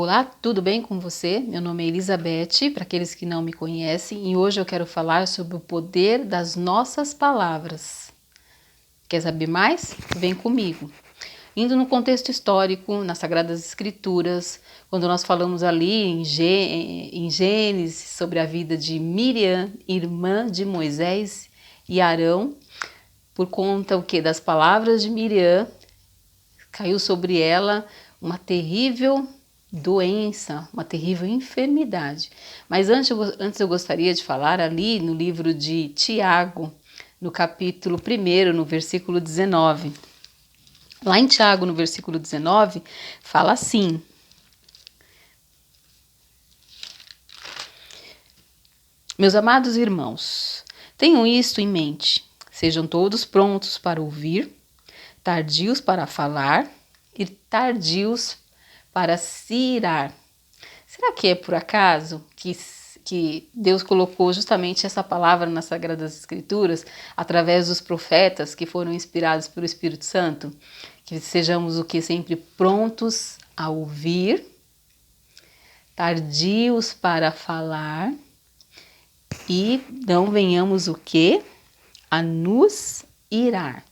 Olá, tudo bem com você? Meu nome é Elizabeth, para aqueles que não me conhecem, e hoje eu quero falar sobre o poder das nossas palavras. Quer saber mais? Vem comigo. Indo no contexto histórico, nas Sagradas Escrituras, quando nós falamos ali em Gênesis sobre a vida de Miriam, irmã de Moisés e Arão, por conta das palavras de Miriam, caiu sobre ela uma terrível doença, uma terrível enfermidade. Mas antes eu gostaria de falar ali no livro de Tiago, no capítulo 1, no versículo 19. Lá em Tiago, no versículo 19, fala assim: Meus amados irmãos, tenham isto em mente. Sejam todos prontos para ouvir, tardios para falar e tardios para se irar. Será que é por acaso que Deus colocou justamente essa palavra nas Sagradas Escrituras através dos profetas que foram inspirados pelo Espírito Santo? Que sejamos sempre prontos a ouvir, tardios para falar e não venhamos a nos irar.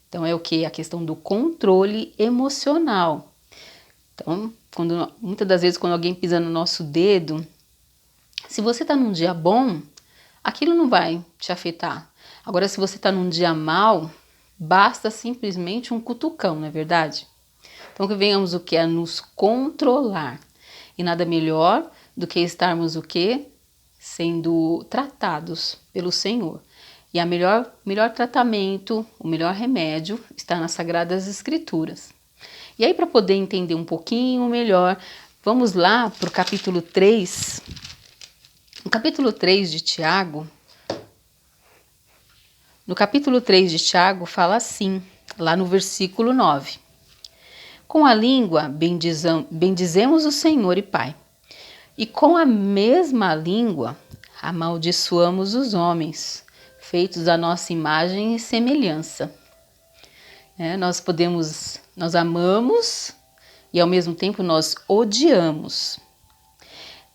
Então é a questão do controle emocional. Então, muitas das vezes quando alguém pisa no nosso dedo, se você está num dia bom, aquilo não vai te afetar. Agora, se você está num dia mal, basta simplesmente um cutucão, não é verdade? Então que venhamos a nos controlar. E nada melhor do que estarmos sendo tratados pelo Senhor. E o melhor tratamento, o melhor remédio está nas Sagradas Escrituras. E aí, para poder entender um pouquinho melhor, vamos lá para o capítulo 3. No capítulo 3 de Tiago, fala assim, lá no versículo 9. Com a língua bendizemos o Senhor e Pai, e com a mesma língua amaldiçoamos os homens, feitos à nossa imagem e semelhança. Nós amamos e ao mesmo tempo nós odiamos.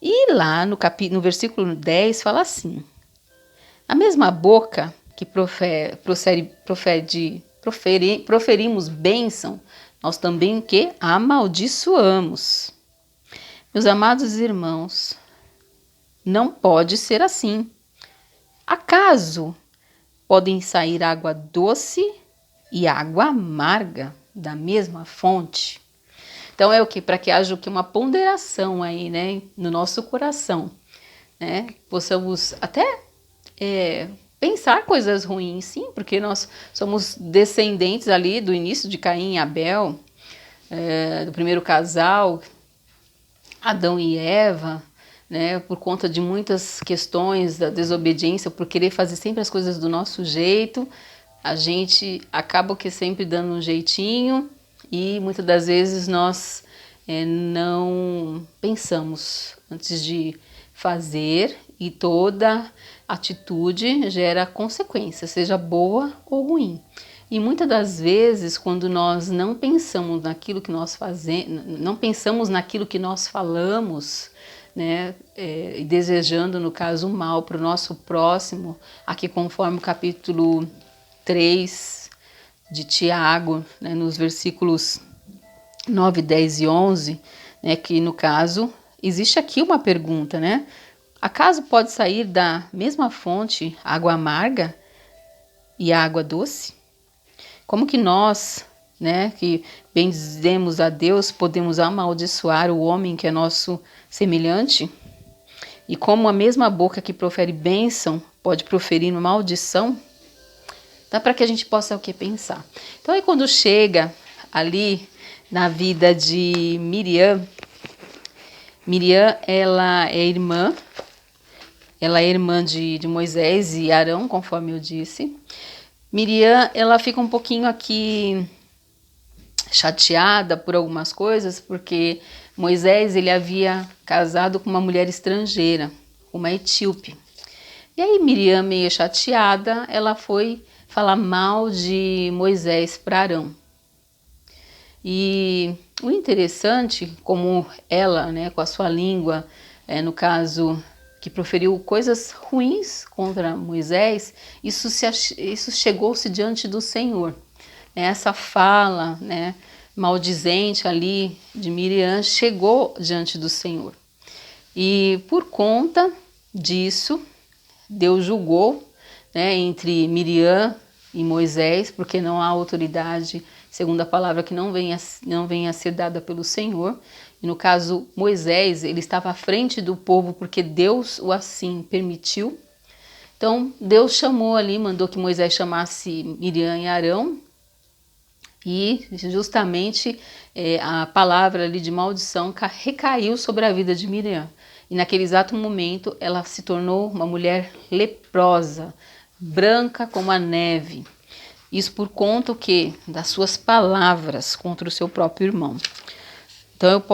E lá no versículo 10 fala assim: a mesma boca que proferimos bênção, nós também amaldiçoamos. Meus amados irmãos, não pode ser assim. Acaso podem sair água doce e água amarga da mesma fonte? Então para que haja uma ponderação aí, né, no nosso coração, né? Possamos até pensar coisas ruins, sim, porque nós somos descendentes ali do início de Caim e Abel, do primeiro casal, Adão e Eva, né, por conta de muitas questões da desobediência, por querer fazer sempre as coisas do nosso jeito, a gente acaba sempre dando um jeitinho e muitas das vezes nós não pensamos antes de fazer e toda atitude gera consequência, seja boa ou ruim. E muitas das vezes, quando nós não pensamos naquilo que nós fazemos, não pensamos naquilo que nós falamos, né, e desejando, no caso, o mal para o nosso próximo, aqui conforme o capítulo 3 de Tiago, né, nos versículos 9, 10 e 11, né, que no caso, existe aqui uma pergunta, né? Acaso pode sair da mesma fonte água amarga e água doce? Como que nós, né, que bendizemos a Deus, podemos amaldiçoar o homem que é nosso semelhante? E como a mesma boca que profere bênção pode proferir maldição? Dá para que a gente possa pensar. Então aí quando chega ali na vida de Miriam, ela é irmã de Moisés e Arão, conforme eu disse. Miriam, ela fica um pouquinho aqui chateada por algumas coisas, porque Moisés ele havia casado com uma mulher estrangeira, uma etíope. E aí Miriam, meio chateada, ela foi falar mal de Moisés para Arão. E o interessante, como ela, né, com a sua língua, no caso, que proferiu coisas ruins contra Moisés, isso chegou-se diante do Senhor. Essa fala, né, maldizente ali de Miriam chegou diante do Senhor. E por conta disso, Deus julgou, né, entre Miriam e Moisés, porque não há autoridade, segundo a palavra, que não venha a ser dada pelo Senhor. E no caso, Moisés, ele estava à frente do povo porque Deus o assim permitiu. Então, Deus chamou ali, mandou que Moisés chamasse Miriam e Arão, e justamente a palavra ali de maldição recaiu sobre a vida de Miriam. E naquele exato momento ela se tornou uma mulher leprosa, branca como a neve. Isso por conta o quê? Das suas palavras contra o seu próprio irmão. Então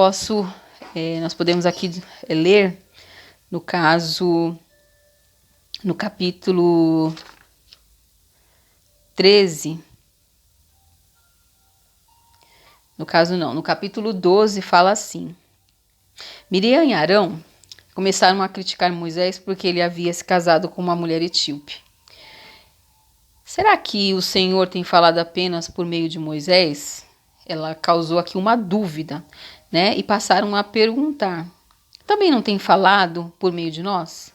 nós podemos aqui ler, no caso, no capítulo 13, no capítulo 12 fala assim: Miriam e Arão começaram a criticar Moisés porque ele havia se casado com uma mulher etíope. Será que o Senhor tem falado apenas por meio de Moisés? Ela causou aqui uma dúvida, né? E passaram a perguntar: também não tem falado por meio de nós?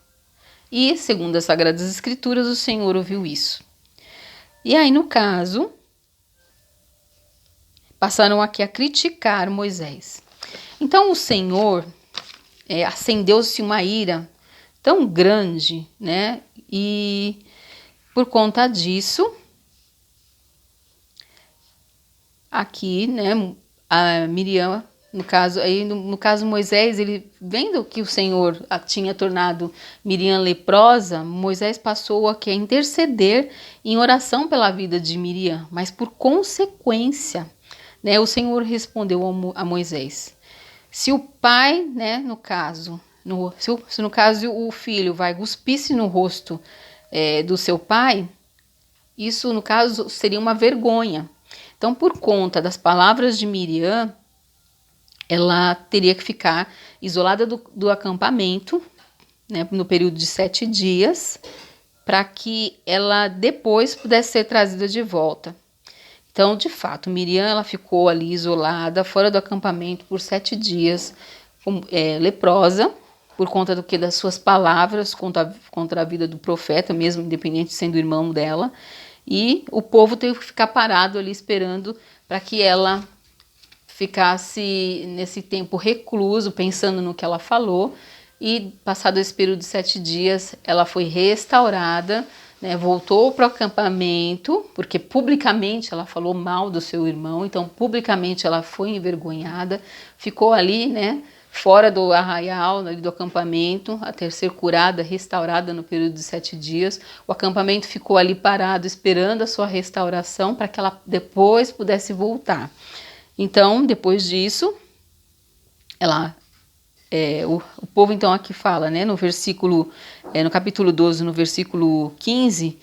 E, segundo as Sagradas Escrituras, o Senhor ouviu isso. E aí, no caso, passaram aqui a criticar Moisés. Então o Senhor acendeu-se uma ira tão grande, né? E por conta disso, aqui, né, a Miriam, no caso Moisés, ele vendo que o Senhor tinha tornado Miriam leprosa, Moisés passou aqui a interceder em oração pela vida de Miriam, mas por consequência, né, o Senhor respondeu a Moisés: se o pai, né, se no caso o filho vai cuspir-se no rosto do seu pai, isso no caso seria uma vergonha. Então, por conta das palavras de Miriam, ela teria que ficar isolada do acampamento, né, no período de 7 dias, para que ela depois pudesse ser trazida de volta. Então, de fato, Miriam ela ficou ali isolada, fora do acampamento por 7 dias, leprosa, por conta das suas palavras contra a vida do profeta, mesmo independente de sendo irmão dela. E o povo teve que ficar parado ali esperando para que ela ficasse nesse tempo recluso, pensando no que ela falou. E passado esse período de 7 dias, ela foi restaurada, né, voltou para o acampamento, porque publicamente ela falou mal do seu irmão, então publicamente ela foi envergonhada, ficou ali, né, fora do arraial, do acampamento, até ser curada, restaurada no período de 7 dias. O acampamento ficou ali parado, esperando a sua restauração, para que ela depois pudesse voltar. Então, depois disso, o povo então aqui fala, né, no capítulo 12, no versículo 15,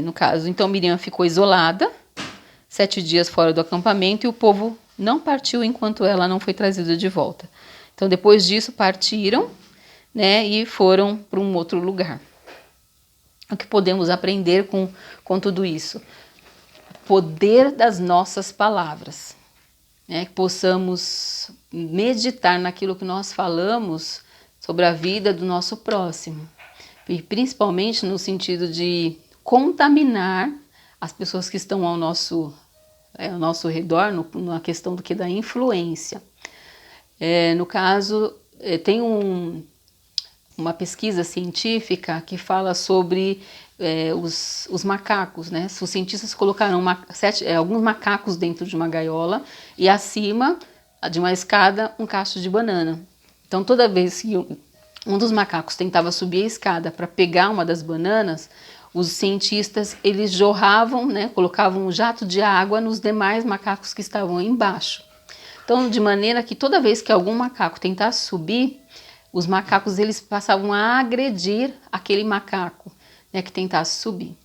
no caso, então Miriam ficou isolada, 7 dias fora do acampamento, e o povo não partiu enquanto ela não foi trazida de volta. Então, depois disso, partiram, né, e foram para um outro lugar. O que podemos aprender com tudo isso? O poder das nossas palavras. Que possamos meditar naquilo que nós falamos sobre a vida do nosso próximo. E principalmente no sentido de contaminar as pessoas que estão ao nosso redor, na questão da influência. No caso, tem uma pesquisa científica que fala sobre os macacos, né? Os cientistas colocaram alguns macacos dentro de uma gaiola e acima de uma escada um cacho de banana. Então, toda vez que um dos macacos tentava subir a escada para pegar uma das bananas, os cientistas eles jorravam, né, colocavam um jato de água nos demais macacos que estavam embaixo. Então, de maneira que toda vez que algum macaco tentasse subir, os macacos eles passavam a agredir aquele macaco, né, que tentasse subir.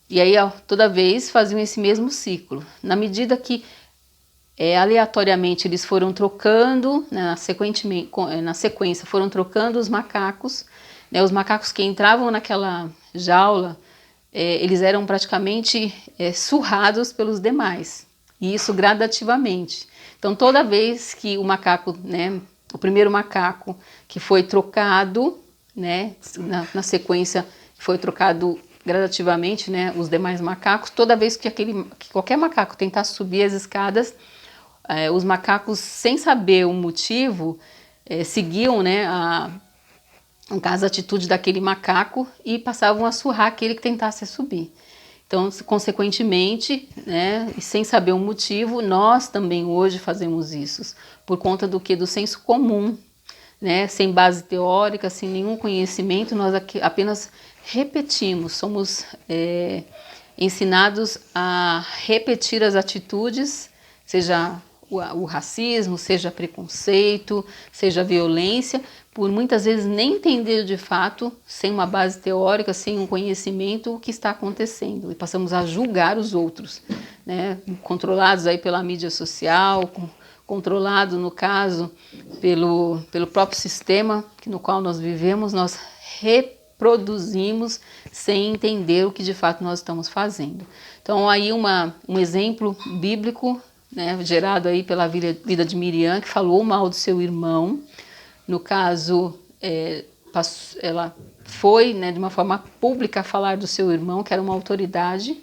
E aí, toda vez faziam esse mesmo ciclo. Na medida que Aleatoriamente eles foram trocando, né, na sequência foram trocando os macacos, né, os macacos que entravam naquela jaula, eles eram praticamente surrados pelos demais, e isso gradativamente. Então toda vez que o macaco, né, o primeiro macaco que foi trocado, né, na sequência foi trocado gradativamente, né, os demais macacos, toda vez que qualquer macaco tentasse subir as escadas, os macacos, sem saber o motivo, seguiam, né, no caso, a atitude daquele macaco e passavam a surrar aquele que tentasse subir. Então, consequentemente, né, e sem saber o motivo, nós também hoje fazemos isso, por conta do que? Do senso comum, né, sem base teórica, sem nenhum conhecimento, nós apenas repetimos, somos ensinados a repetir as atitudes, seja o racismo, seja preconceito, seja violência, por muitas vezes nem entender de fato, sem uma base teórica, sem um conhecimento, o que está acontecendo. E passamos a julgar os outros, né? Controlados aí pela mídia social, controlado, no caso, pelo próprio sistema no qual nós vivemos, nós reproduzimos sem entender o que de fato nós estamos fazendo. Então aí um exemplo bíblico, né, gerado aí pela vida de Miriam, que falou mal do seu irmão. No caso, ela foi, né, de uma forma pública falar do seu irmão, que era uma autoridade,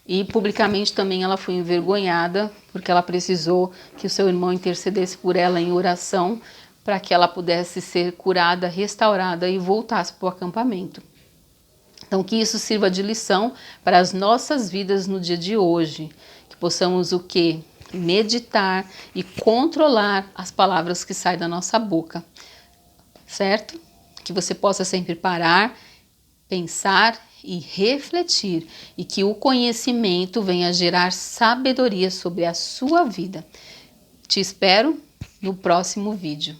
e publicamente também ela foi envergonhada, porque ela precisou que o seu irmão intercedesse por ela em oração, para que ela pudesse ser curada, restaurada e voltasse para o acampamento. Então, que isso sirva de lição para as nossas vidas no dia de hoje, que possamos o quê? Meditar e controlar as palavras que saem da nossa boca, certo? Que você possa sempre parar, pensar e refletir, e que o conhecimento venha gerar sabedoria sobre a sua vida. Te espero no próximo vídeo.